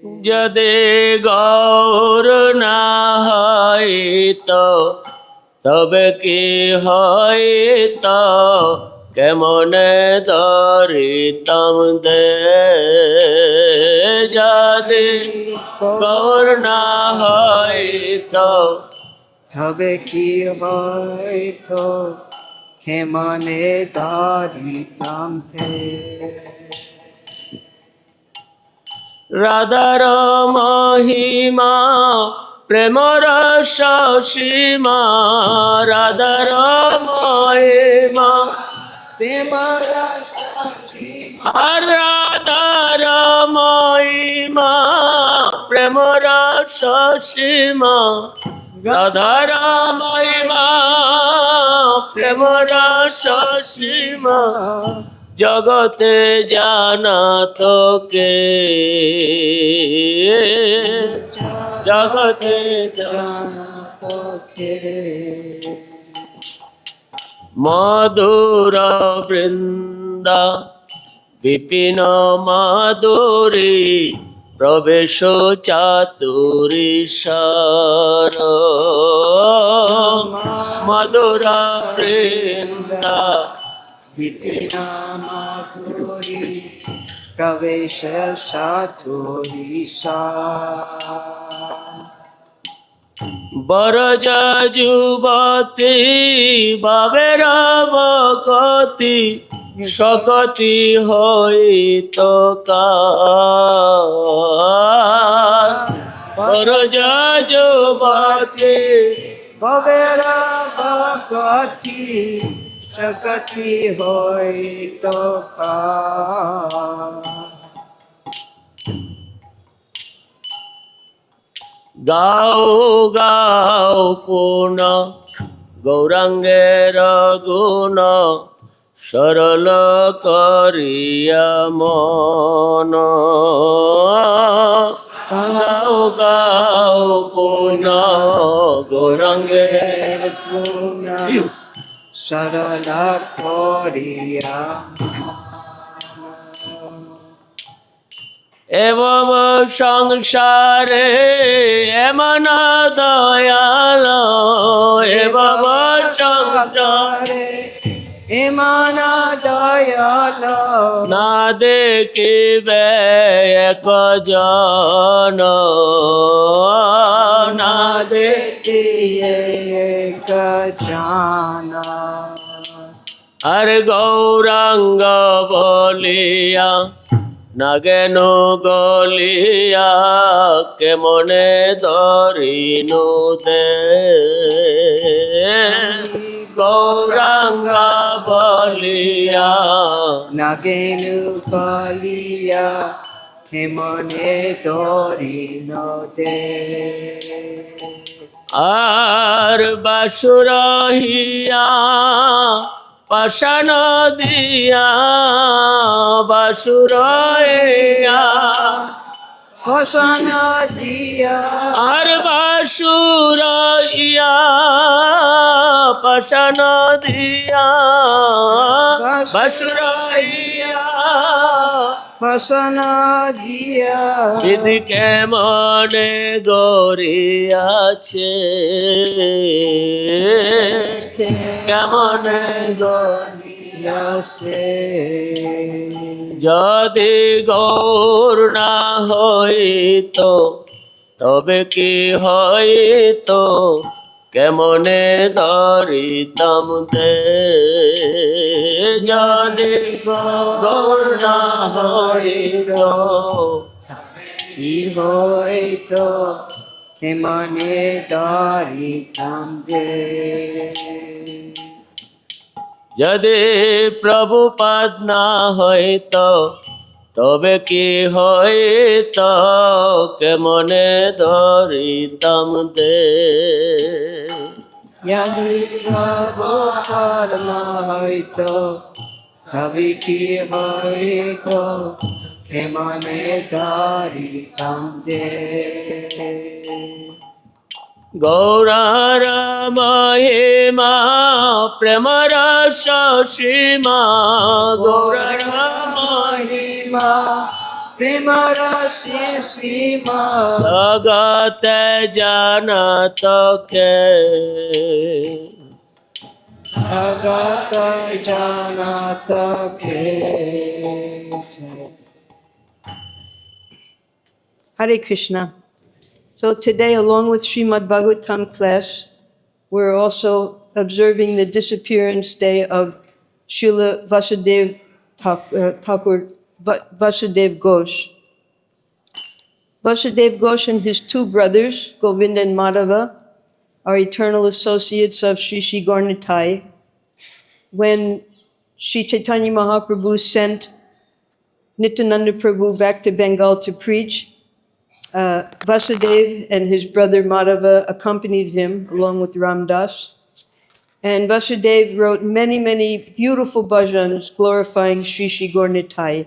যদি গৌর না হইত তবে কি হইত, কেমনে ধরিতাম দে। যদি গৌর না হইত তবে কি হইত, কেমনে ধরিতাম দে। রাধার মহিমা প্রেম রস সীমা, রাধার মহিমা প্রেম রস আর রাধার মহিমা প্রেম রস সীমা, রাধার মহিমা প্রেম রস সীমা, জগতে জানা তোকে, জগতে জানা তোকে। মধুর বৃন্দা বিপিন মাধুরী, প্রবেশ চাতুরী সার। মধুর বৃন্দা বিপিন মাধুরী, প্রবেশ চাতুরী সার। বরজ যুবতী বাবের বকতি, সকতি হইত কার। বরজ যুবতী ভবের বকতি, সকতি হইত কার। গাও গাও পুন গৌরাঙ্গের গুণ, সরল করিয়া মন। গাও গাও পুন গৌরাঙ্গের গুণ, সরল করিয়া। এবং সংসারে এমন দয়াল, এবং সংসারে এমন দয়াল, না দেখিবে এক জন, না দেখিয়ে এক জন। আর গৌরাঙ্গ বলিয়া নাগেন গলিয়া, কেমনে ধরিনু দে। গৌরাঙ্গ বলিয়া নাগেন গলিয়া, কেমনে ধরিন দে। আর বাসুরহিয়া পাশান দিয়া, বাসুরহিয়া পাশান দিয়া, আর বাসুরহিয়া পাশান দিয়া, বাসুরহিয়া পাশান দিয়া। বিধি কেমনে গড়িয়াছে, কেমনে গড়িয়াছে। যদি গৌর না হইত তবে কি হইত, কেমনে ধরিতাম দে। যদি গৌর না হইত কি হইত, কেমনে ধরিতাম দে। যদি প্রভুপাদ না হইত তবে কি হইত, কেমনে ধরিতাম দে। যদি প্রভুপাদ না হইত তবে কি হইত, কেমনে ধরিতাম দে। গৌরার মহিমা প্রেম রস সীমা, গৌরার মহিমা Premarasi Sima Jagate Janata Ke Agata Janata Ke. Hare Krishna. So today, along with Srimad Bhagavatam class, we're also observing the disappearance day of Srila Vasudeva Thakur, Vasudeva Ghosh. Vasudeva Ghosh and his two brothers, Govinda and Madhava, are eternal associates of Sri Sri Gaurnitai. When Sri Chaitanya Mahaprabhu sent Nityananda Prabhu back to Bengal to preach, Vasudeva and his brother Madhava accompanied him along with Ramdas. And Vasudeva wrote many, many beautiful bhajans glorifying Sri Sri Gaurnitai.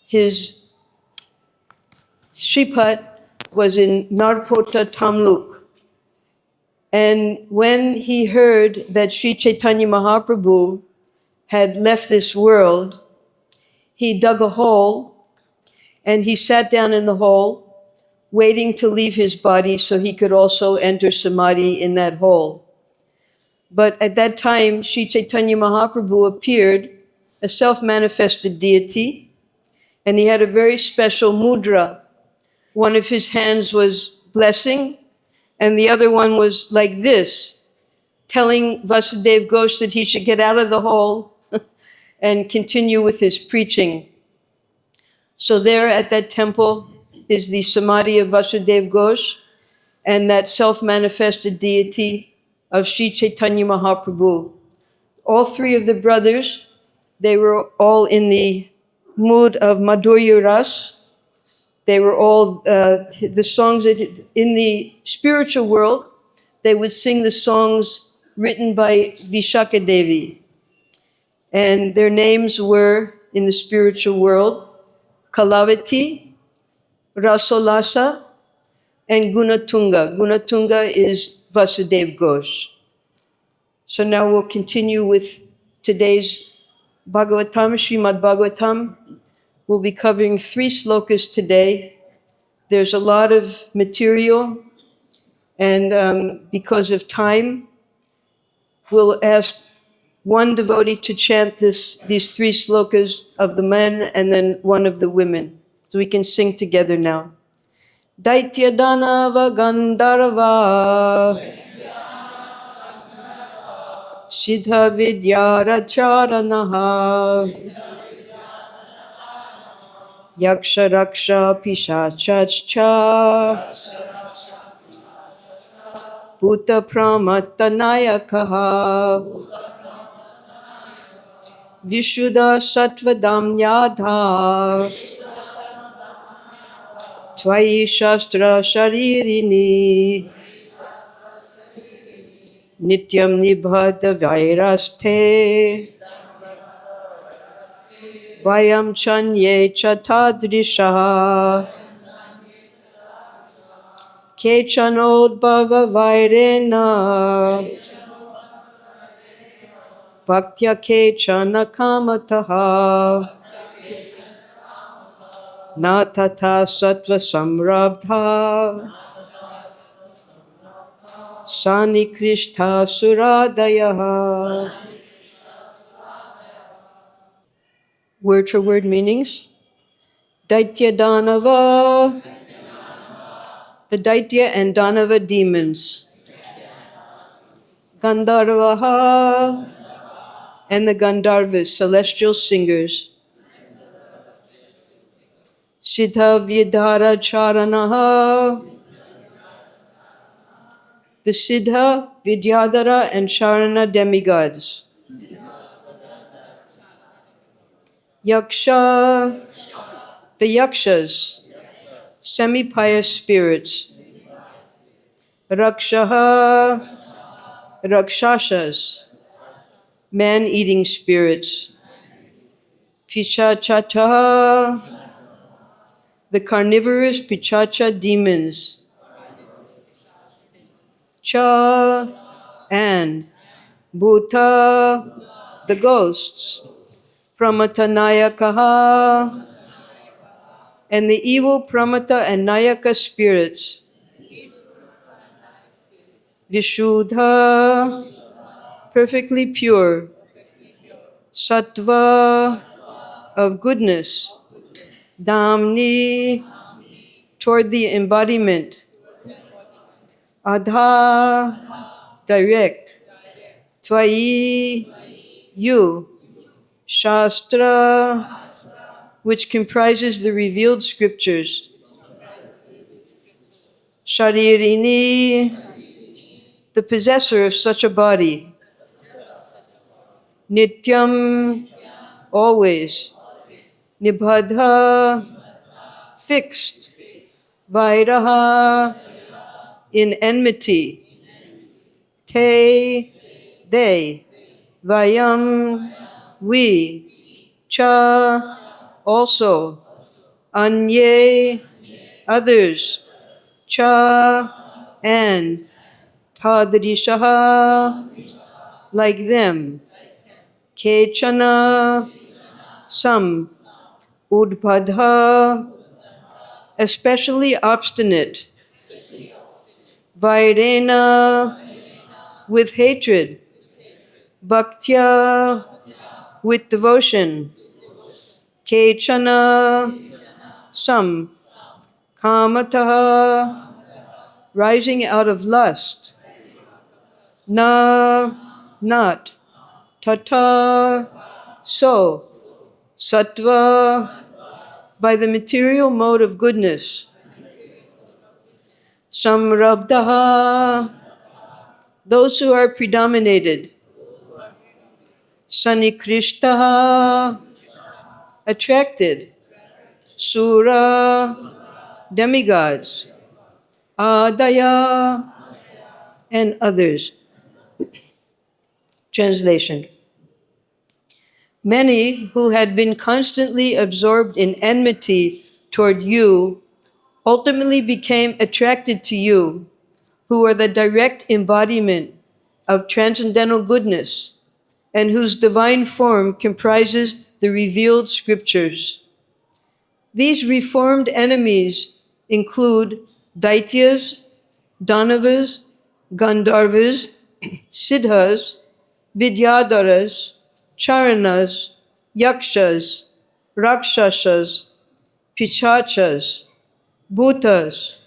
His Shripat was in Narpota, Tamluk. And when he heard that Sri Chaitanya Mahaprabhu had left this world, he dug a hole and he sat down in the hole, waiting to leave his body so he could also enter samadhi in that hole. But at that time, Sri Chaitanya Mahaprabhu appeared, a self-manifested deity, and he had a very special mudra. One of his hands was blessing, and the other one was like this, telling Vasudeva Ghosh that he should get out of the hole and continue with his preaching. So there at that temple is the samadhi of Vasudeva Ghosh and that self-manifested deity of Sri Chaitanya Mahaprabhu. All three of the brothers, they were all in the mood of Madhurya Ras. They were all, the songs that, in the spiritual world, they would sing the songs written by Vishaka Devi. And their names were, in the spiritual world, Kalavati, Rasolasa, and Gunatunga. Gunatunga is Vasudeva Ghosh. So now we'll continue with today's Bhagavatam, Srimad Bhagavatam. We'll be covering 3 slokas today. There's a lot of material, and because of time, we'll ask one devotee to chant these 3 slokas of the men and then one of the women. So we can sing together now. Daitya Danava Gandharva Siddha Vidyaracharanaha Yaksha Raksha Pishachachcha Bhuta Pramattanayakaha Vishuddha Sattvadam Yadha Tvayi Shastra Sharirini Nityam Nibhata Vairaste Vayam Chanye Chatadrisha Kechanodbhava Vairena Bhaktya Kechana Kamataha Natata Sattva Samrabdha Sani Krishta Suradayaha. Word for word meanings. Daitya Danava, the Daitya and Danava demons. Gandharvaha, and the Gandharvas, celestial singers. Siddha Vidhara Charanaha, the Siddha, Vidyadhara, and Charana demigods. Yaksha, the Yakshas, semi-pious spirits. Rakshaha, Rakshasas, man-eating spirits. Pichachata, the carnivorous Pichacha demons. Cha, and Bhuta, the ghosts. Pramatanayakaha, and the evil Pramata and Nayaka spirits, Vishuddha, perfectly pure, Sattva, of goodness, Dhamni, toward the embodiment, Adha, direct, Tvai, you, Shastra, which comprises the revealed scriptures, Sharirini, the possessor of such a body, Nityam, always, Nibhadha, fixed, Vairaha, in enmity, Te, they, Vayam, we, Cha, also, Anye, others, Cha, and, Tadrishaha, like them, Kechana, some, Udpadha, especially obstinate, Vairena, with hatred, Bhaktya, with devotion, Kechana, some, Kamataha, rising out of lust, Na, not, Tata, so, Sattva, by the material mode of goodness, Samrabdaha, those who are predominated, Sanikrishtaha, attracted, Sura, demigods, Adaya, and others. Translation. Many who had been constantly absorbed in enmity toward you ultimately became attracted to you, who are the direct embodiment of transcendental goodness, and whose divine form comprises the revealed scriptures. These reformed enemies include Daityas, Danavas, Gandharvas, Siddhas, Vidyadharas, Charanas, Yakshas, Rakshasas, Pichachas, Bhutas,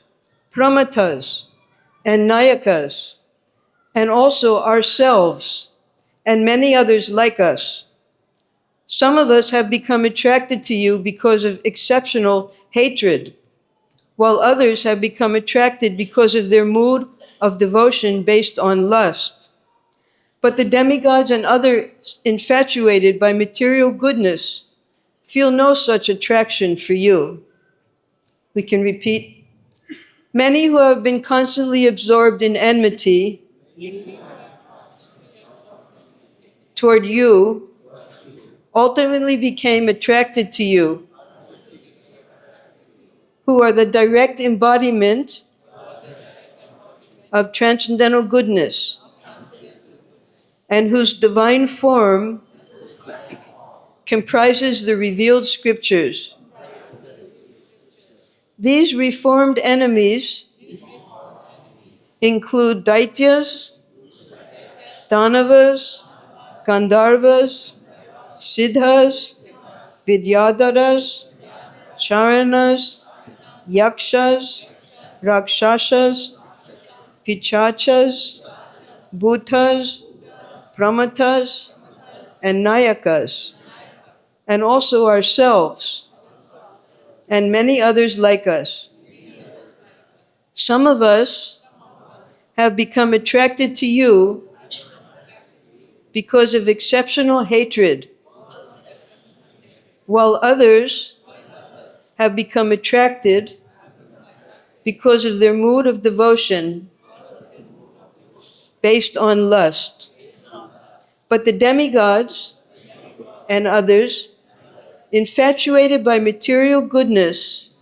Pramatas, and Nayakas, and also ourselves and many others like us. Some of us have become attracted to you because of exceptional hatred, while others have become attracted because of their mood of devotion based on lust. But the demigods and others infatuated by material goodness feel no such attraction for you. We can repeat. Many who have been constantly absorbed in enmity toward you ultimately became attracted to you, who are the direct embodiment of transcendental goodness, and whose divine form comprises the revealed scriptures. These reformed enemies include Daityas, Danavas, Gandharvas, Siddhas, Vidyadharas, Charanas, Yakshas, Rakshasas, Pichachas, Bhutas, Pramatas, and Nayakas, and also ourselves, and many others like us. Some of us have become attracted to you because of exceptional hatred, while others have become attracted because of their mood of devotion based on lust. But the demigods and others, infatuated by material goodness,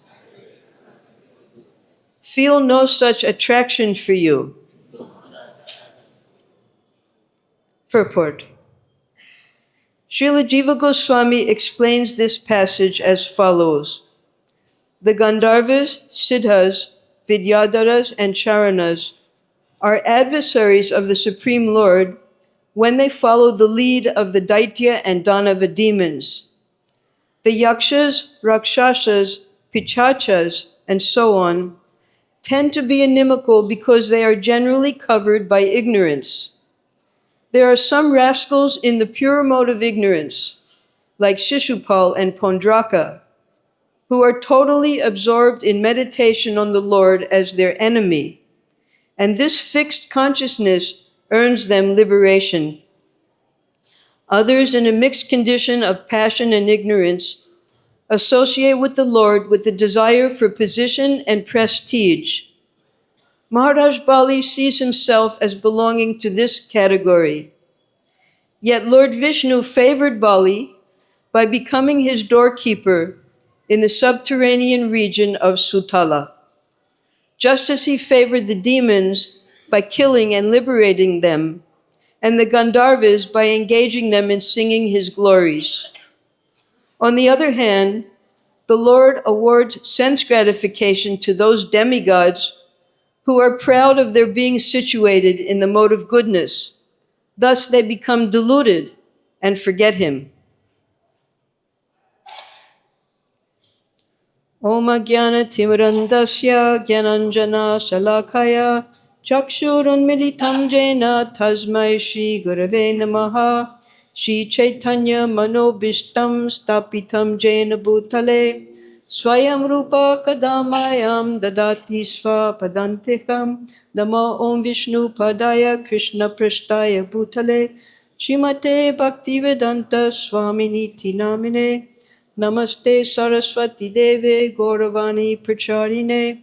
feel no such attraction for you. Purport. Srila Jiva Goswami explains this passage as follows. The Gandharvas, Siddhas, Vidyadharas, and Charanas are adversaries of the Supreme Lord when they follow the lead of the Daitya and Danava demons. The Yakshas, Rakshasas, Pichachas, and so on tend to be inimical because they are generally covered by ignorance. There are some rascals in the pure mode of ignorance, like Shishupal and Pondraka, who are totally absorbed in meditation on the Lord as their enemy, and this fixed consciousness earns them liberation. Others in a mixed condition of passion and ignorance associate with the Lord with the desire for position and prestige. Maharaj Bali sees himself as belonging to this category. Yet Lord Vishnu favored Bali by becoming his doorkeeper in the subterranean region of Sutala, just as he favored the demons by killing and liberating them, and the Gandharvas by engaging them in singing his glories. On the other hand, the Lord awards sense gratification to those demigods who are proud of their being situated in the mode of goodness. Thus they become deluded and forget him. Om Jnana Timirandasya Gyananjana Shalakaya Chakshurunmilitam Jena Tasmai Shri Gurave Namaha Shri Chaitanya Manobishtam Stapitam Jena Bhutale Swayam Rupa Kadamayam Dadati Sva Padantikam Namo Om Vishnu Padaya Krishna Prashtaya Bhutale Shrimate Bhaktivedanta Swaminiti Namine Namaste Saraswati Deve Gauravani Pracharine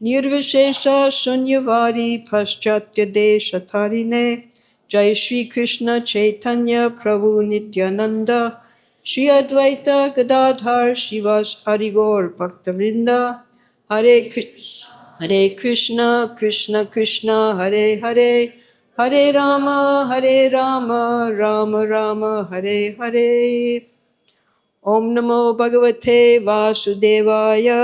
Nirvishesha Sunyavari Paschatya Deshatarine Jai Shri Krishna Chaitanya Prabhu Nityananda Shri Advaita Gadadhar Shivas Harigor Bhaktavrinda Hare Krishna Krishna Krishna Hare Hare Hare Rama Rama Rama Hare Hare Om Namo Bhagavate Vasudevaya.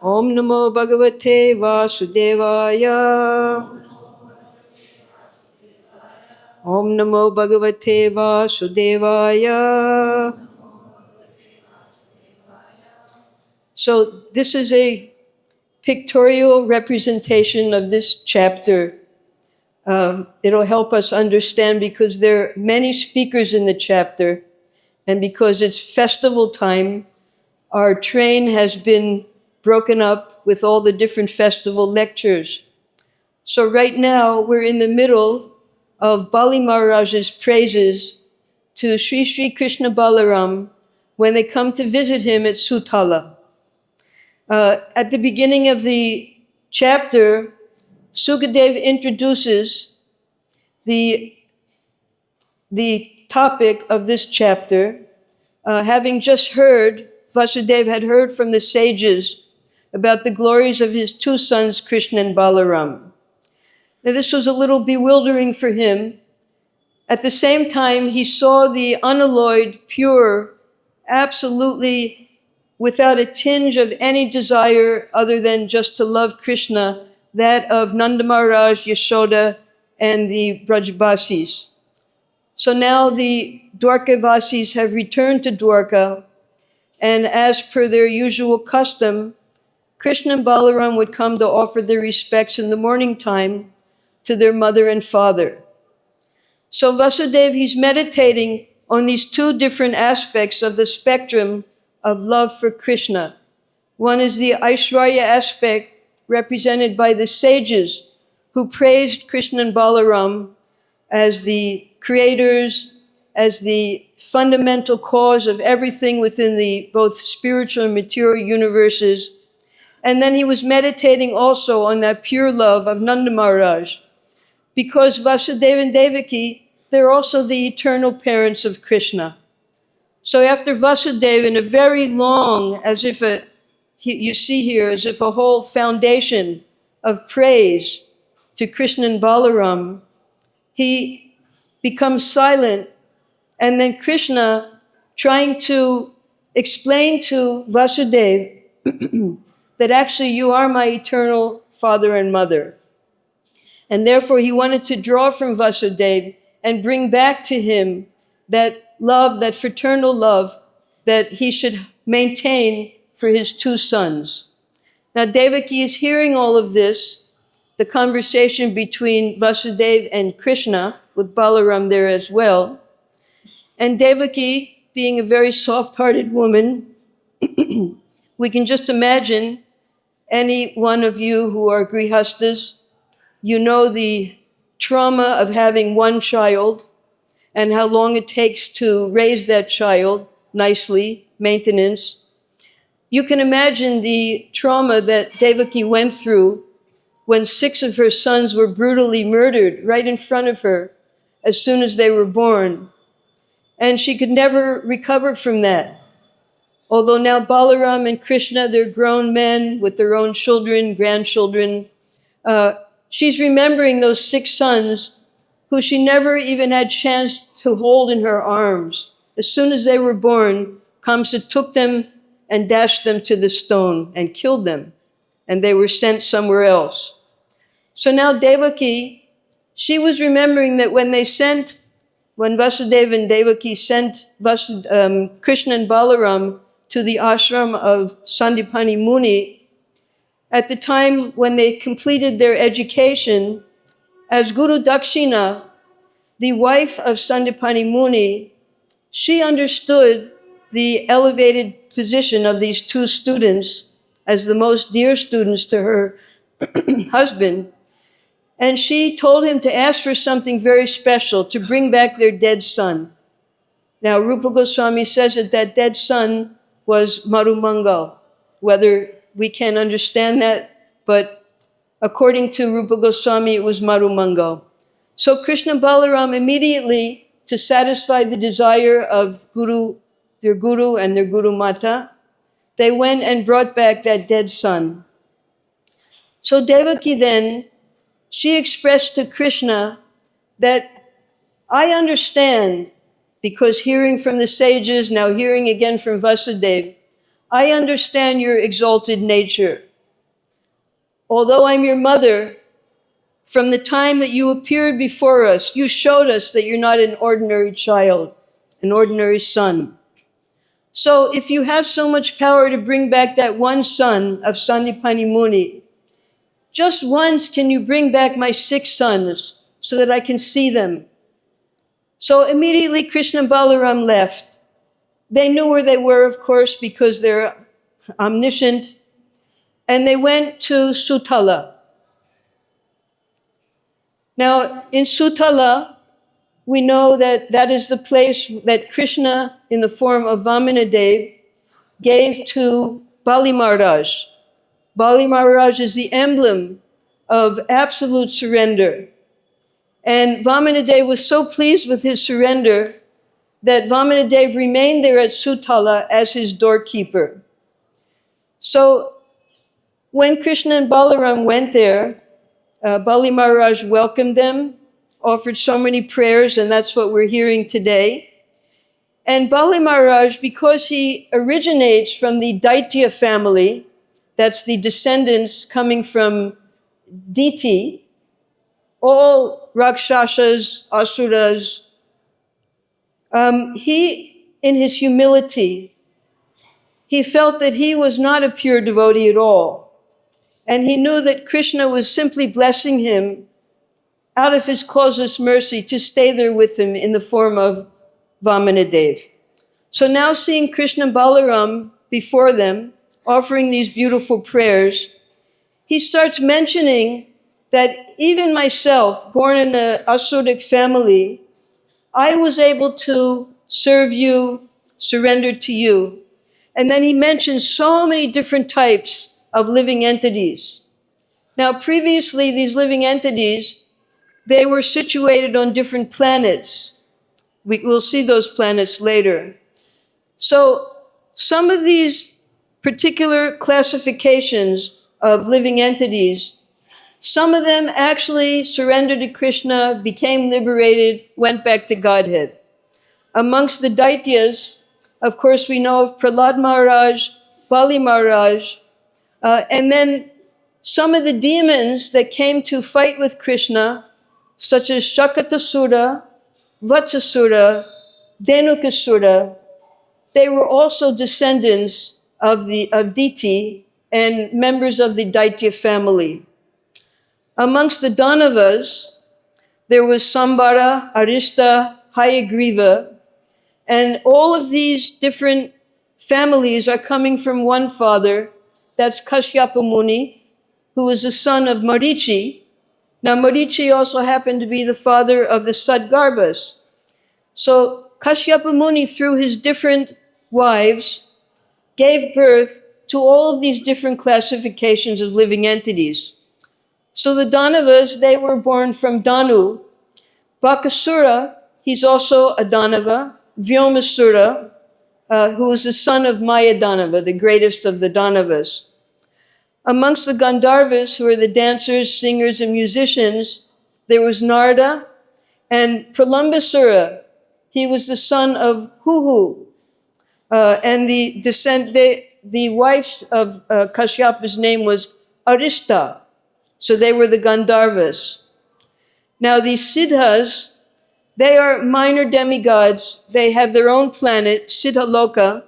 Om Namo Bhagavate Vasudevaya. Om Namo Bhagavate Vasudevaya. So this is a pictorial representation of this chapter. It'll help us understand because there are many speakers in the chapter, and because it's festival time, our train has been broken up with all the different festival lectures. So right now we're in the middle of Bali Maharaj's praises to Sri Sri Krishna Balaram when they come to visit him at Sutala. At the beginning of the chapter, Sukadev introduces the topic of this chapter, having just heard, Vasudeva had heard from the sages about the glories of his two sons, Krishna and Balaram. Now this was a little bewildering for him. At the same time, he saw the unalloyed, pure, absolutely without a tinge of any desire other than just to love Krishna, that of Nanda Maharaj, Yashoda, and the Brajbasis. So now the Dwarkavasis have returned to Dwarka, and as per their usual custom, Krishna and Balaram would come to offer their respects in the morning time to their mother and father. So Vasudeva, he's meditating on these two different aspects of the spectrum of love for Krishna. One is the Aishwarya aspect represented by the sages who praised Krishna and Balaram as the creators, as the fundamental cause of everything within the both spiritual and material universes. And then he was meditating also on that pure love of Nanda Maharaj, because Vasudeva and Devaki, they're also the eternal parents of Krishna. So after Vasudeva, in a very long, as if you see here, as if a whole foundation of praise to Krishna and Balaram, he becomes silent, and then Krishna, trying to explained to Vasudeva that actually you are my eternal father and mother. And therefore he wanted to draw from Vasudeva and bring back to him that love, that fraternal love that he should maintain for his two sons. Now Devaki is hearing all of this, the conversation between Vasudeva and Krishna, with Balaram there as well. And Devaki, being a very soft-hearted woman, we can just imagine any one of you who are grihastas, you know the trauma of having one child and how long it takes to raise that child nicely, maintenance. You can imagine the trauma that Devaki went through when 6 of her sons were brutally murdered right in front of her as soon as they were born. And she could never recover from that. Although now Balaram and Krishna, they're grown men with their own children, grandchildren, she's remembering those 6 sons who she never even had chance to hold in her arms. As soon as they were born, Kamsa took them and dashed them to the stone and killed them, and they were sent somewhere else. So now Devaki, she was remembering that when Vasudeva and Devaki sent Krishna and Balaram to the ashram of Sandipani Muni, at the time when they completed their education, as Guru Dakshina, the wife of Sandipani Muni, she understood the elevated position of these 2 students as the most dear students to her husband. And she told him to ask for something very special, to bring back their dead son. Now, Rupa Goswami says that that dead son was Marumangal. Whether we can understand that, but according to Rupa Goswami, it was Marumangal. So Krishna Balaram immediately, to satisfy the desire of their Guru and their Guru Mata, they went and brought back that dead son. So Devaki then, she expressed to Krishna that I understand, because hearing from the sages, now hearing again from Vasudeva, I understand your exalted nature. Although I'm your mother, from the time that you appeared before us, you showed us that you're not an ordinary child, an ordinary son. So if you have so much power to bring back that one son of Sandipani Muni, just once can you bring back my 6 sons so that I can see them? So immediately Krishna and Balaram left. They knew where they were, of course, because they're omniscient. And they went to Sutala. Now, in Sutala, we know that that is the place that Krishna, in the form of Vamanadeva, gave to Bali Maharaj. Bali Maharaj is the emblem of absolute surrender. And Vamanadeva was so pleased with his surrender that Vamanadeva remained there at Sutala as his doorkeeper. So when Krishna and Balaram went there, Bali Maharaj welcomed them, offered so many prayers, and that's what we're hearing today. And Bali Maharaj, because he originates from the Daitya family, that's the descendants coming from Diti, all Rakshasas, Asuras, he, in his humility, he felt that he was not a pure devotee at all. And he knew that Krishna was simply blessing him out of his causeless mercy to stay there with him in the form of Vamanadeva. So now seeing Krishna and Balaram before them, offering these beautiful prayers, he starts mentioning that even myself, born in an Asuric family, I was able to serve you, surrender to you. And then he mentions so many different types of living entities. Now, previously, these living entities, they were situated on different planets. We'll see those planets later. So some of these particular classifications of living entities, some of them actually surrendered to Krishna, became liberated, went back to Godhead. Amongst the Daityas, Of course, we know of Prahlad Maharaj, Bali Maharaj, and then some of the demons that came to fight with Krishna, such as Shakatasura, Vatsasura, Dhenukasura, they were also descendants of Diti and members of the Daitya family. Amongst the Danavas, there was Sambara, Arishta, Hayagriva, and all of these different families are coming from one father, that's Kashyapa Muni, who was the son of Marichi. Now Marichi also happened to be the father of the Sadgarbhas. So Kashyapa Muni, through his different wives, gave birth to all of these different classifications of living entities. So the Danavas, they were born from Danu. Bakasura, he's also a Danava. Vyomasura, who was the son of Maya Danava, the greatest of the Danavas. Amongst the Gandharvas, who are the dancers, singers, and musicians, there was Narada and Pralambasura. He was the son of Huhu, and the wife of Kashyapa's name was Arishta. So they were the Gandharvas. Now these Siddhas, they are minor demigods. They have their own planet, Siddhaloka,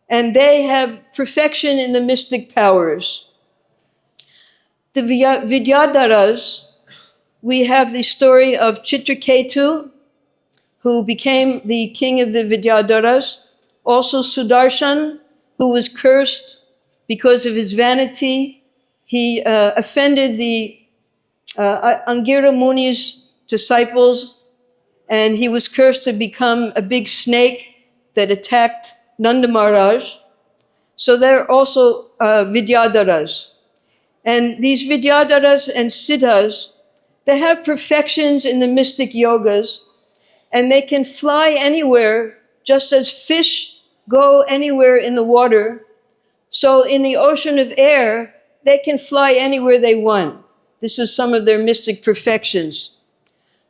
and they have perfection in the mystic powers. The Vidyadharas, we have the story of Chitraketu, who became the king of the Vidyadharas. Also Sudarshan, who was cursed because of his vanity. He offended the Angira Muni's disciples, and he was cursed to become a big snake that attacked Nanda Maharaj. So they're also Vidyadharas. And these Vidyadharas and Siddhas, they have perfections in the mystic yogas, and they can fly anywhere, just as fish go anywhere in the water. So in the ocean of air, they can fly anywhere they want. This is some of their mystic perfections.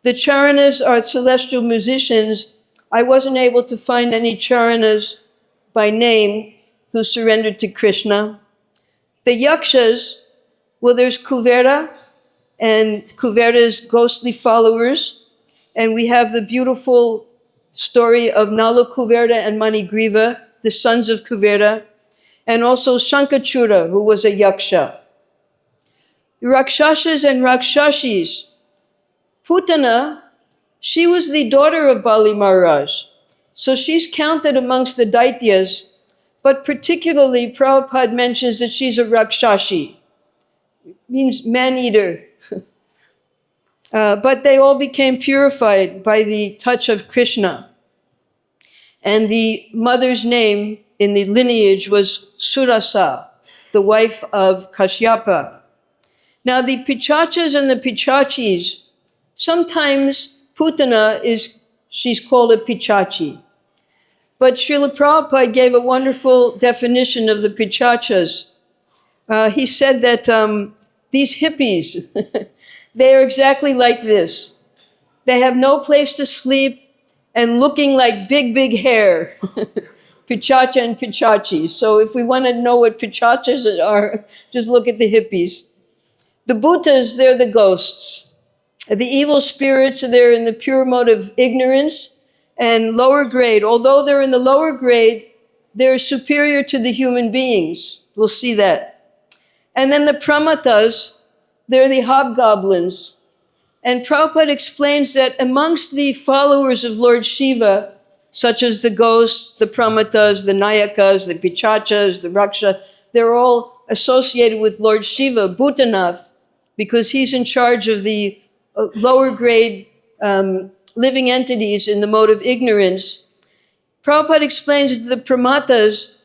The Charanas are celestial musicians. I wasn't able to find any Charanas by name who surrendered to Krishna. The Yakshas, well, there's Kuvera and Kuvera's ghostly followers. And we have the beautiful story of Nala Kuvera and Manigriva, the sons of Kuvera, and also Shankachura, who was a Yaksha. The Rakshasas and Rakshashis. Putana, she was the daughter of Bali Maharaj. So she's counted amongst the Daityas, but particularly Prabhupada mentions that she's a Rakshashi. It means man-eater. But they all became purified by the touch of Krishna. And the mother's name in the lineage was Surasa, the wife of Kashyapa. Now the Pichachas and the Pichachis, sometimes Putana she's called a Pichachi. But Srila Prabhupada gave a wonderful definition of the Pichachas. He said that these hippies, they are exactly like this. They have no place to sleep and looking like big, big hair. Pichacha and Pichachi. So if we want to know what Pichachas are, just look at the hippies. The Bhutas, they're the ghosts. The evil spirits are there in the pure mode of ignorance and lower grade. Although they're in the lower grade, they're superior to the human beings. We'll see that. And then the Pramatas, they're the hobgoblins. And Prabhupada explains that amongst the followers of Lord Shiva, such as the ghosts, the Pramatas, the Nayakas, the Pichachas, the Raksha, they're all associated with Lord Shiva, Bhutanath, because he's in charge of the lower grade living entities in the mode of ignorance. Prabhupada explains that the Pramatas,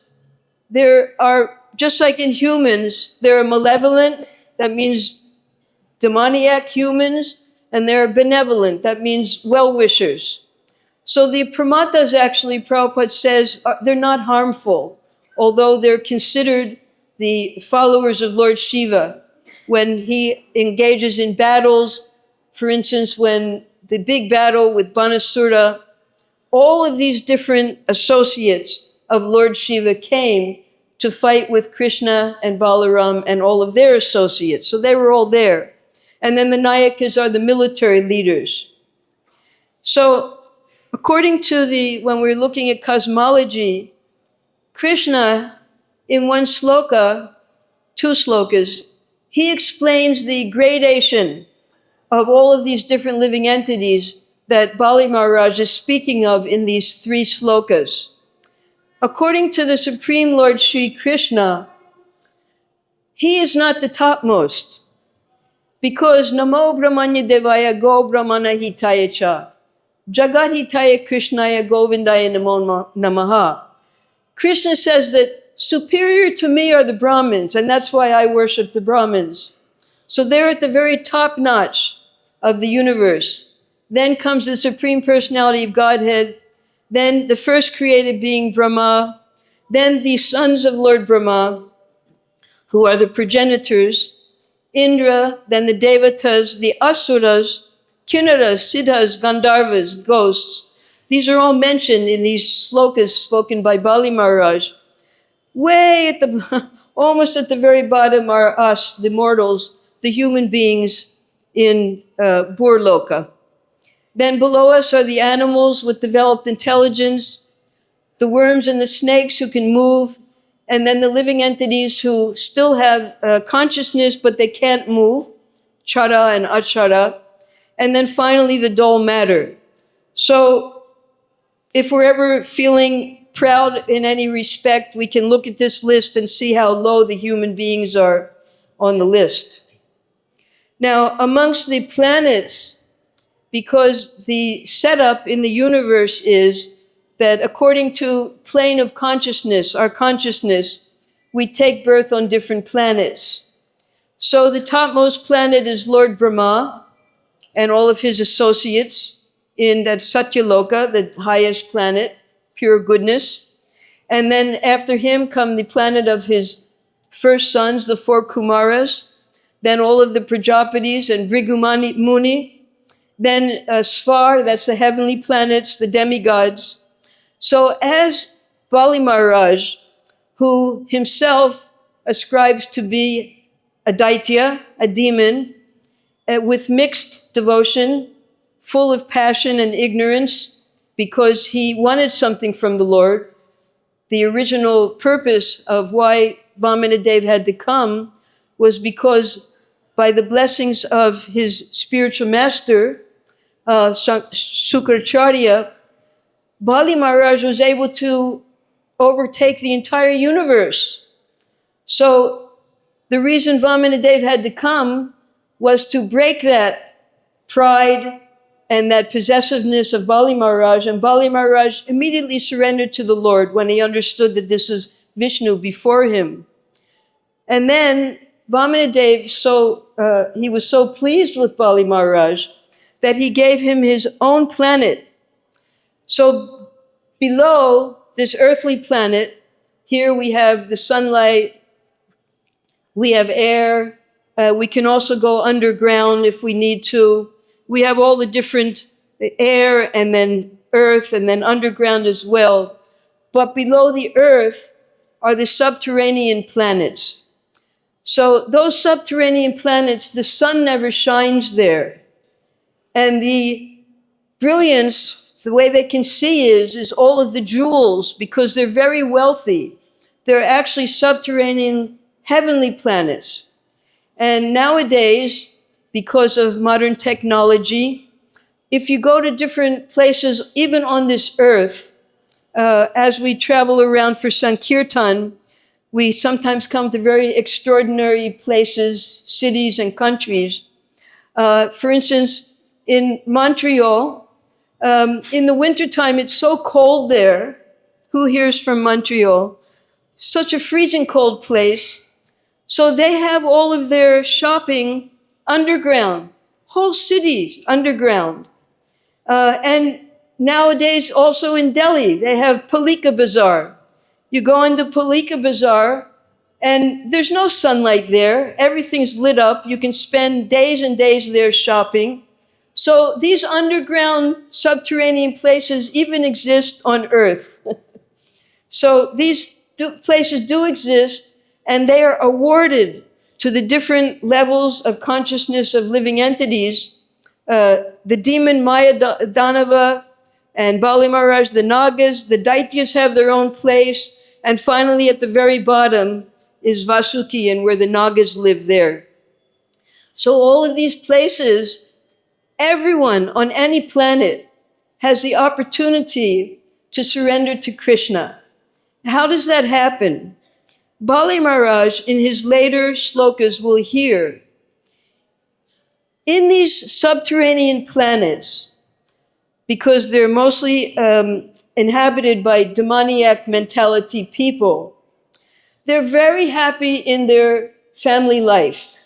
there are, just like in humans, there are malevolent, that means demoniac humans, and there are benevolent, that means well-wishers. So the Pramatas actually, Prabhupada says, they're not harmful, although they're considered the followers of Lord Shiva. When he engages in battles, for instance, when the big battle with Banasura, all of these different associates of Lord Shiva came to fight with Krishna and Balaram and all of their associates. So they were all there. And then the Nayakas are the military leaders. So according to when we're looking at cosmology, Krishna, in one sloka, 2 slokas, he explains the gradation of all of these different living entities that Bali Maharaj is speaking of in these 3 slokas. According to the Supreme Lord Sri Krishna, he is not the topmost, because Namo Brahmanya Devaya Go Brahmana Hitaya Cha Jagat Hitaya Krishnaya Govindaya Namo Namaha. Krishna says that superior to me are the Brahmins, and that's why I worship the Brahmins. So they're at the very top notch of the universe. Then comes the Supreme Personality of Godhead, then the first created being Brahma, then the sons of Lord Brahma, who are the progenitors, Indra, then the Devatas, the Asuras, Kinnaras, Siddhas, Gandharvas, ghosts. These are all mentioned in these slokas spoken by Bali Maharaj. Way at the, almost at the very bottom are us, the mortals, the human beings in Burloka. Then below us are the animals with developed intelligence, the worms and the snakes who can move, and then the living entities who still have consciousness but they can't move, chara and achara, and then finally the dull matter. So if we're ever feeling proud in any respect, we can look at this list and see how low the human beings are on the list. Now, amongst the planets, because the setup in the universe is that according to plane of consciousness, our consciousness, we take birth on different planets. So the topmost planet is Lord Brahma and all of his associates in that Satyaloka, the highest planet, pure goodness. And then after him come the planet of his first sons, the 4 Kumaras, then all of the Prajapatis and Bhrigu Muni, then Svar, that's the heavenly planets, the demigods. So as Bali Maharaj, who himself ascribes to be a Daitya, a demon, with mixed devotion, full of passion and ignorance, because he wanted something from the Lord. The original purpose of why Vamanadeva had to come was because by the blessings of his spiritual master, Sukracharya, Bali Maharaj was able to overtake the entire universe. So the reason Vamanadeva had to come was to break that pride and that possessiveness of Bali Maharaj, and Bali Maharaj immediately surrendered to the Lord when he understood that this was Vishnu before him. And then Vamanadeva, he was so pleased with Bali Maharaj that he gave him his own planet. So below this earthly planet, here we have the sunlight, we have air, we can also go underground if we need to. We have all the different air and then earth and then underground as well. But below the earth are the subterranean planets. So those subterranean planets, the sun never shines there. And the brilliance, the way they can see is all of the jewels, because they're very wealthy. They're actually subterranean heavenly planets. And nowadays, because of modern technology, if you go to different places, even on this earth, as we travel around for Sankirtan, we sometimes come to very extraordinary places, cities, and countries. For instance, in Montreal, in the wintertime, it's so cold there. Who here's from Montreal? Such a freezing cold place. So they have all of their shopping underground, whole cities underground. And nowadays, also in Delhi, they have Palika Bazaar. You go into Palika Bazaar, and there's no sunlight there. Everything's lit up. You can spend days and days there shopping. So these underground subterranean places even exist on Earth. So these places do exist, and they are awarded to the different levels of consciousness of living entities. The demon Maya Danava and Bali Maharaj, the Nagas, the Daityas have their own place, and finally at the very bottom is Vasuki, and where the Nagas live there. So all of these places, everyone on any planet has the opportunity to surrender to Krishna. How does that happen? Bali Maharaj, in his later slokas, will hear, in these subterranean planets, because they're mostly inhabited by demoniac mentality people, they're very happy in their family life,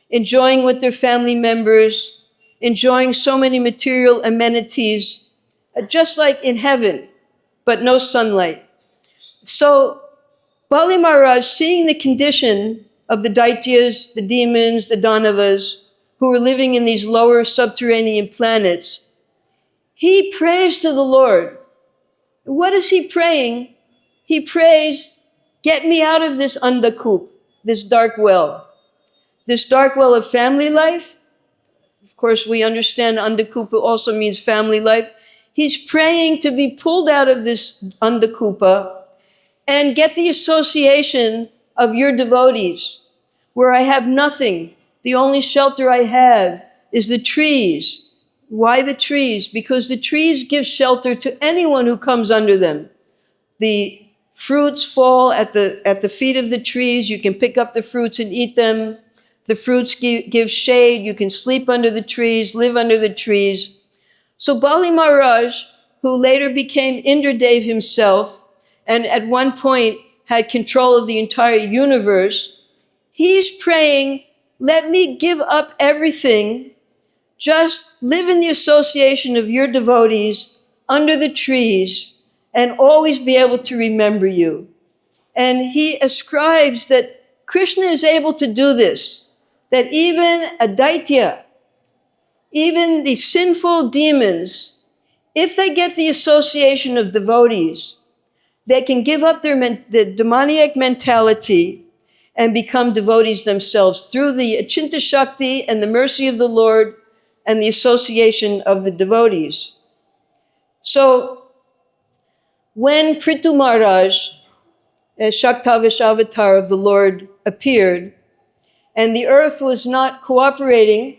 enjoying with their family members, enjoying so many material amenities, just like in heaven, but no sunlight. So Bali Maharaj, seeing the condition of the Daityas, the demons, the Danavas, who are living in these lower subterranean planets, he prays to the Lord. What is he praying? He prays, get me out of this andakup, this dark well of family life. Of course, we understand andakupa also means family life. He's praying to be pulled out of this andakupa and get the association of your devotees, where I have nothing. The only shelter I have is the trees. Why the trees? Because the trees give shelter to anyone who comes under them. The fruits fall at the feet of the trees. You can pick up the fruits and eat them. The fruits give shade. You can sleep under the trees, live under the trees. So Bali Maharaj, who later became Indradev himself, and at one point had control of the entire universe, he's praying, let me give up everything, just live in the association of your devotees under the trees and always be able to remember you. And he ascribes that Krishna is able to do this, that even a Daitya, even the sinful demons, if they get the association of devotees, they can give up the demoniac mentality and become devotees themselves through the Achinta Shakti and the mercy of the Lord and the association of the devotees. So when Prithu Maharaj, as Shaktavish avatar of the Lord, appeared, and the earth was not cooperating,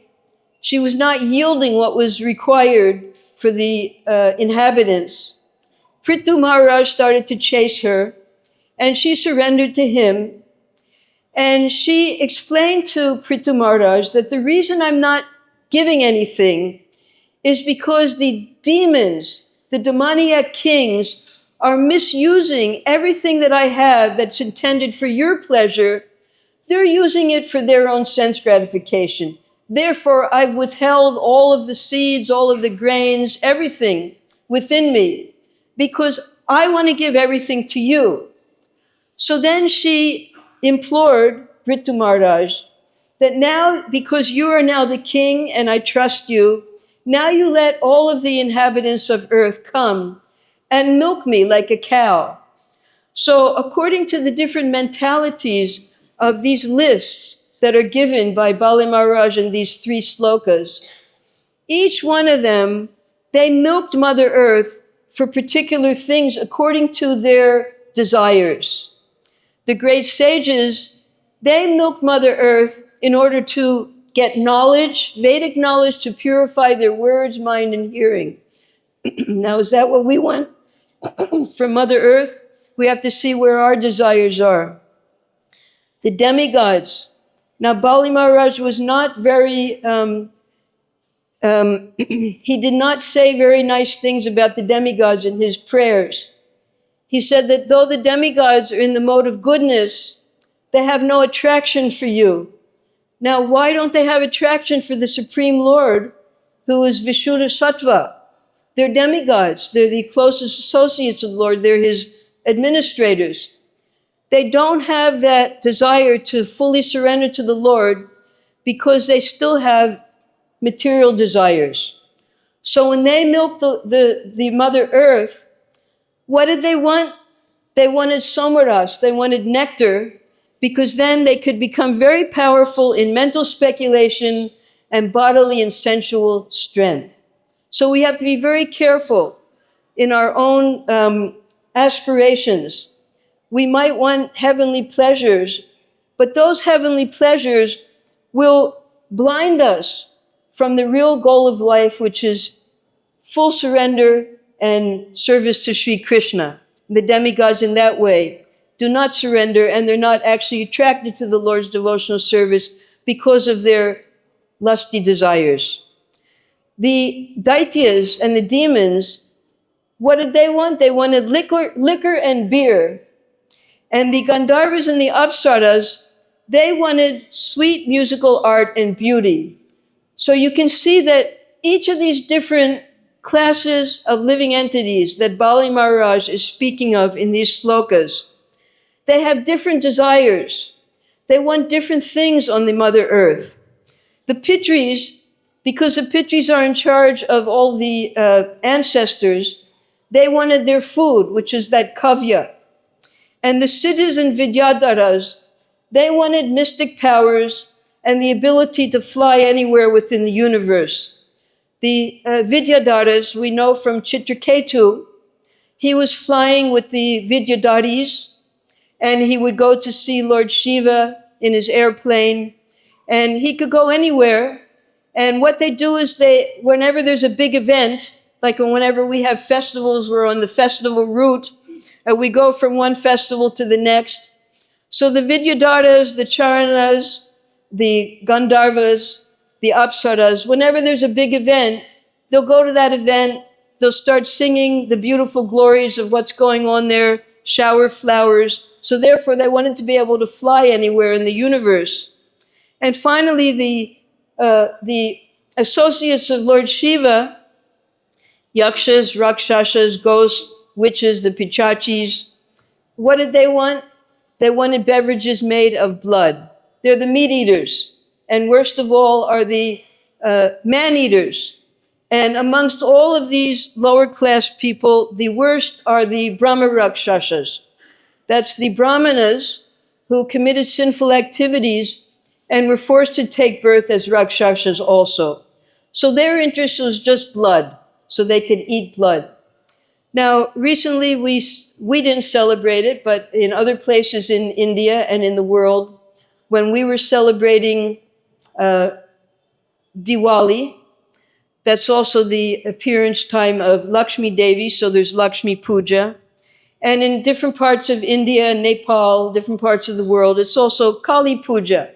she was not yielding what was required for the inhabitants, Prithu Maharaj started to chase her, and she surrendered to him. And she explained to Prithu Maharaj that the reason I'm not giving anything is because the demons, the demoniac kings, are misusing everything that I have that's intended for your pleasure. They're using it for their own sense gratification. Therefore, I've withheld all of the seeds, all of the grains, everything within me, because I want to give everything to you. So then she implored Prithu Maharaj that now, because you are now the king and I trust you, now you let all of the inhabitants of earth come and milk me like a cow. So according to the different mentalities of these lists that are given by Bali Maharaj in these 3 slokas, each one of them, they milked Mother Earth for particular things according to their desires. The great sages, they milked Mother Earth in order to get knowledge, Vedic knowledge, to purify their words, mind, and hearing. Now, is that what we want from Mother Earth? We have to see where our desires are. The demigods. Now, Bali Maharaj was not very... he did not say very nice things about the demigods in his prayers. He said that though the demigods are in the mode of goodness, they have no attraction for you. Now, why don't they have attraction for the Supreme Lord, who is Vishuddha Sattva? They're demigods. They're the closest associates of the Lord. They're his administrators. They don't have that desire to fully surrender to the Lord because they still have material desires. So when they milked the Mother Earth, what did they want? They wanted somaras, they wanted nectar, because then they could become very powerful in mental speculation and bodily and sensual strength. So we have to be very careful in our own aspirations. We might want heavenly pleasures, but those heavenly pleasures will blind us from the real goal of life, which is full surrender and service to Sri Krishna. The demigods in that way do not surrender, and they're not actually attracted to the Lord's devotional service because of their lusty desires. The Daityas and the demons, what did they want? They wanted liquor and beer. And the Gandharvas and the Apsaras, they wanted sweet musical art and beauty. So you can see that each of these different classes of living entities that Bali Maharaj is speaking of in these slokas, they have different desires. They want different things on the Mother Earth. The Pitris, because the Pitris are in charge of all the ancestors, they wanted their food, which is that kavya. And the Siddhas and Vidyadharas, they wanted mystic powers and the ability to fly anywhere within the universe. The Vidyadharas, we know from Chitraketu, he was flying with the Vidyadharis, and he would go to see Lord Shiva in his airplane, and he could go anywhere. And what they do is whenever there's a big event, like whenever we have festivals, we're on the festival route, and we go from one festival to the next. So the Vidyadharas, the Charanas, the Gandharvas, the Apsaras, whenever there's a big event, they'll go to that event, they'll start singing the beautiful glories of what's going on there, shower flowers. So therefore, they wanted to be able to fly anywhere in the universe. And finally, the associates of Lord Shiva, yakshas, rakshasas, ghosts, witches, the pichachis, what did they want? They wanted beverages made of blood. They're the meat eaters. And worst of all are the man-eaters. And amongst all of these lower class people, the worst are the Brahma Rakshasas. That's the Brahmanas who committed sinful activities and were forced to take birth as Rakshasas also. So their interest was just blood, so they could eat blood. Now, recently we didn't celebrate it, but in other places in India and in the world, when we were celebrating Diwali, that's also the appearance time of Lakshmi Devi, so there's Lakshmi Puja. And in different parts of India, Nepal, different parts of the world, it's also Kali Puja.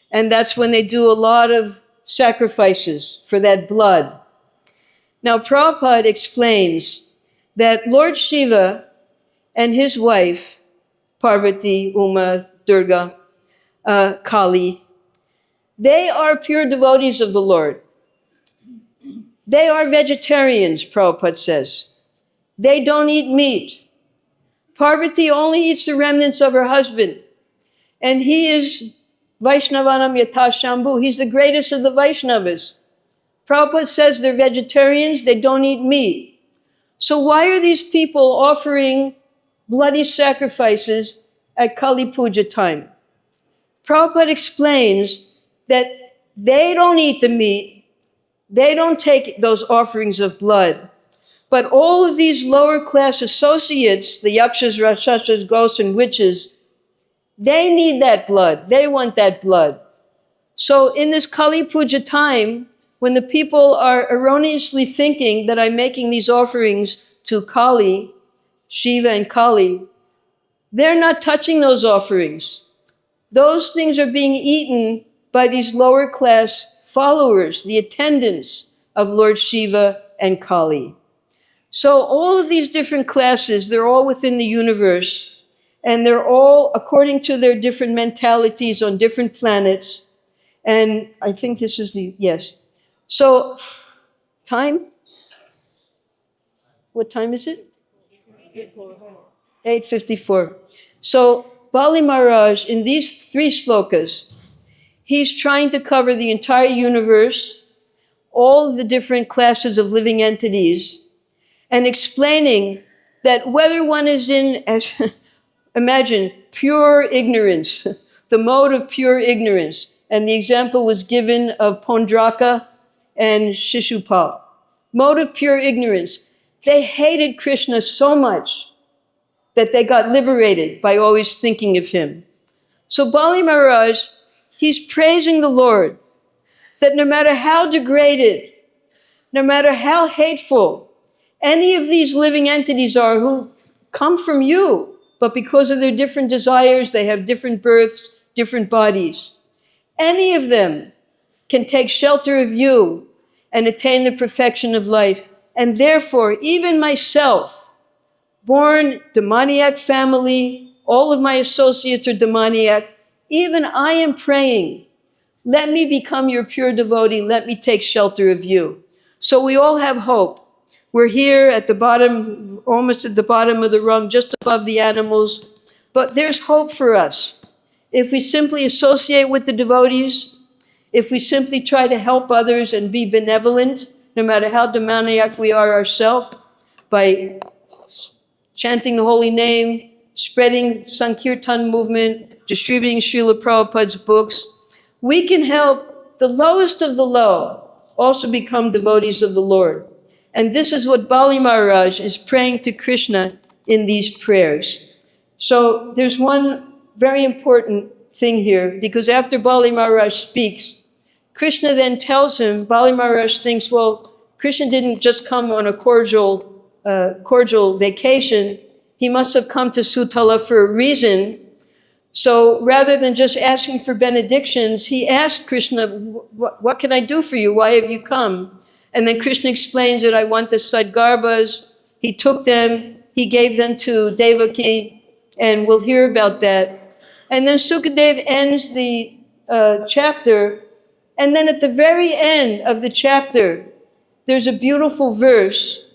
And that's when they do a lot of sacrifices for that blood. Now, Prabhupada explains that Lord Shiva and his wife, Parvati, Uma, Durga, Kali, they are pure devotees of the Lord. They are vegetarians, Prabhupada says. They don't eat meat. Parvati only eats the remnants of her husband. And he is Vaishnavanam Yata Shambhu. He's the greatest of the Vaishnavas. Prabhupada says they're vegetarians, they don't eat meat. So why are these people offering bloody sacrifices at Kali Puja time? Prabhupada explains that they don't eat the meat, they don't take those offerings of blood, but all of these lower class associates, the yakshas, rakshasas, ghosts, and witches, they need that blood, they want that blood. So in this Kali Puja time, when the people are erroneously thinking that I'm making these offerings to Kali, Shiva and Kali, they're not touching those offerings. Those things are being eaten by these lower class followers, the attendants of Lord Shiva and Kali. So all of these different classes, they're all within the universe, and they're all according to their different mentalities on different planets. And I think this is yes. So, time? What time is it? 8:54. So, Bali Maharaj, in these 3 slokas, he's trying to cover the entire universe, all the different classes of living entities and explaining that whether one is in, as imagine, pure ignorance, the mode of pure ignorance, and the example was given of Pondraka and Shishupal. Mode of pure ignorance. They hated Krishna so much that they got liberated by always thinking of him. So Bali Maharaj, he's praising the Lord, that no matter how degraded, no matter how hateful any of these living entities are who come from you, but because of their different desires, they have different births, different bodies. Any of them can take shelter of you and attain the perfection of life. And therefore, even myself, born demoniac family, all of my associates are demoniac, even I am praying, let me become your pure devotee, let me take shelter of you. So we all have hope. We're here at the bottom, almost at the bottom of the rung, just above the animals, but there's hope for us. If we simply associate with the devotees, if we simply try to help others and be benevolent, no matter how demoniac we are ourselves, by chanting the holy name, spreading Sankirtan movement, distributing Srila Prabhupada's books, we can help the lowest of the low also become devotees of the Lord. And this is what Bali Maharaj is praying to Krishna in these prayers. So there's one very important thing here, because after Bali Maharaj speaks, Krishna then tells him, Bali Maharaj thinks, well, Krishna didn't just come on a cordial vacation. He must have come to Sutala for a reason. So rather than just asking for benedictions, he asked Krishna, what can I do for you? Why have you come? And then Krishna explains that I want the Sadgarbhas. He took them, he gave them to Devaki, and we'll hear about that. And then Sukadev ends the chapter, and then at the very end of the chapter, there's a beautiful verse,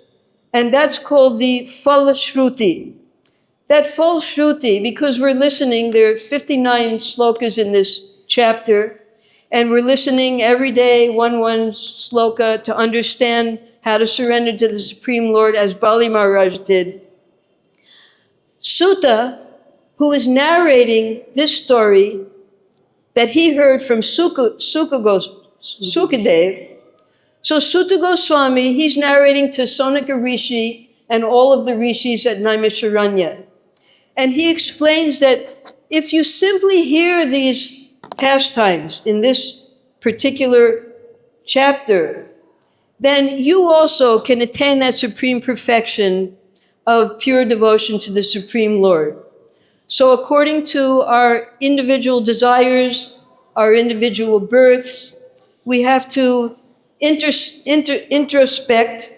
and that's called the Falashruti. That Falashruti, because we're listening, there are 59 slokas in this chapter, and we're listening every day, one sloka, to understand how to surrender to the Supreme Lord, as Bali Maharaj did. Sutta, who is narrating this story that he heard from Sukadev, so Sutta Goswami, he's narrating to Sonaka Rishi and all of the rishis at Naimisharanya. And he explains that if you simply hear these pastimes in this particular chapter, then you also can attain that supreme perfection of pure devotion to the Supreme Lord. So according to our individual desires, our individual births, we have to introspect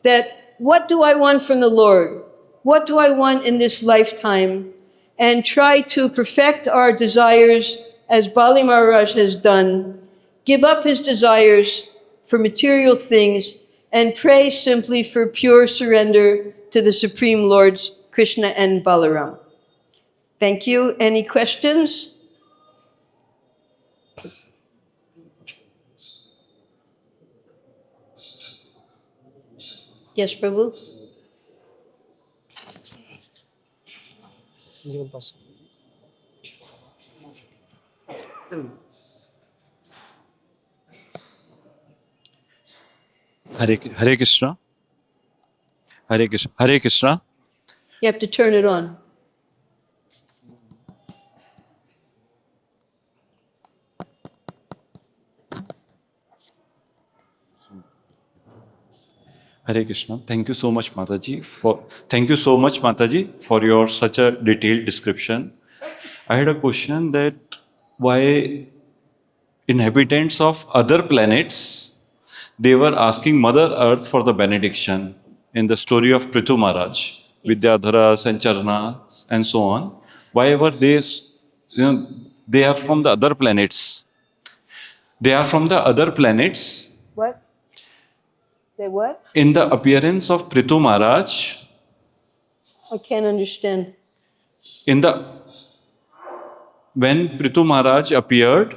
that what do I want from the Lord? What do I want in this lifetime? And try to perfect our desires as Bali Maharaj has done, give up his desires for material things, and pray simply for pure surrender to the Supreme Lords, Krishna and Balaram. Thank you. Any questions? Yes, Prabhu? Hare Krishna. Hare Krishna. Hare Krishna. You have to turn it on. Hare Krishna. Thank you so much, Mataji, for your such a detailed description. I had a question that why inhabitants of other planets, they were asking Mother Earth for the benediction in the story of Prithu Maharaj, Vidyadharas and Charnas and so on. Why were they, they are from the other planets. They are from the other planets. What? They what? In the appearance of Prithu Maharaj, I can't understand. when Prithu Maharaj appeared,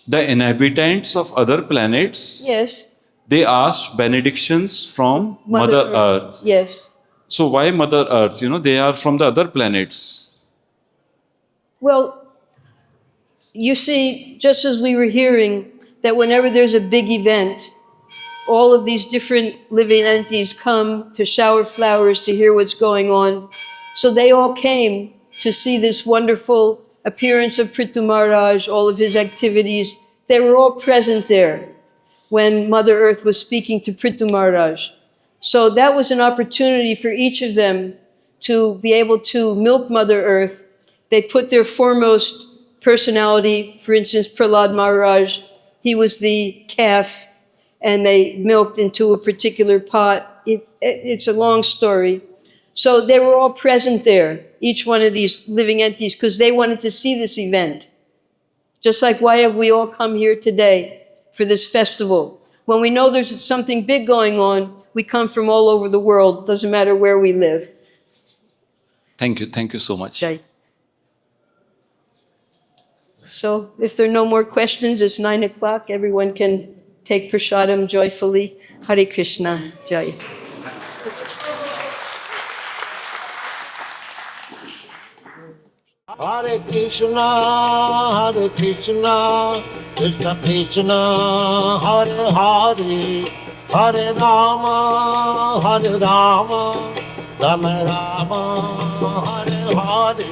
the inhabitants of other planets, Yes. they asked benedictions from Mother Earth. Yes. So why Mother Earth? They are from the other planets. Well, you see, just as we were hearing, that whenever there's a big event, all of these different living entities come to shower flowers to hear what's going on. So they all came to see this wonderful appearance of Prithu Maharaj, all of his activities. They were all present there when Mother Earth was speaking to Prithu Maharaj. So that was an opportunity for each of them to be able to milk Mother Earth. They put their foremost personality, for instance, Prahlad Maharaj, he was the calf, and they milked into a particular pot. It's a long story. So they were all present there, each one of these living entities, because they wanted to see this event. Just like why have we all come here today for this festival? When we know there's something big going on, we come from all over the world, doesn't matter where we live. Thank you so much. Jai. So if there are no more questions, it's 9 o'clock. Everyone can take prasadam joyfully. Hare Krishna. Jai. Hare Krishna, Krishna Krishna, Hare Hare, Hare Rama, Rama Rama, Hare Hare,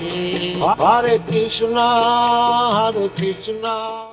Hare Krishna, Krishna.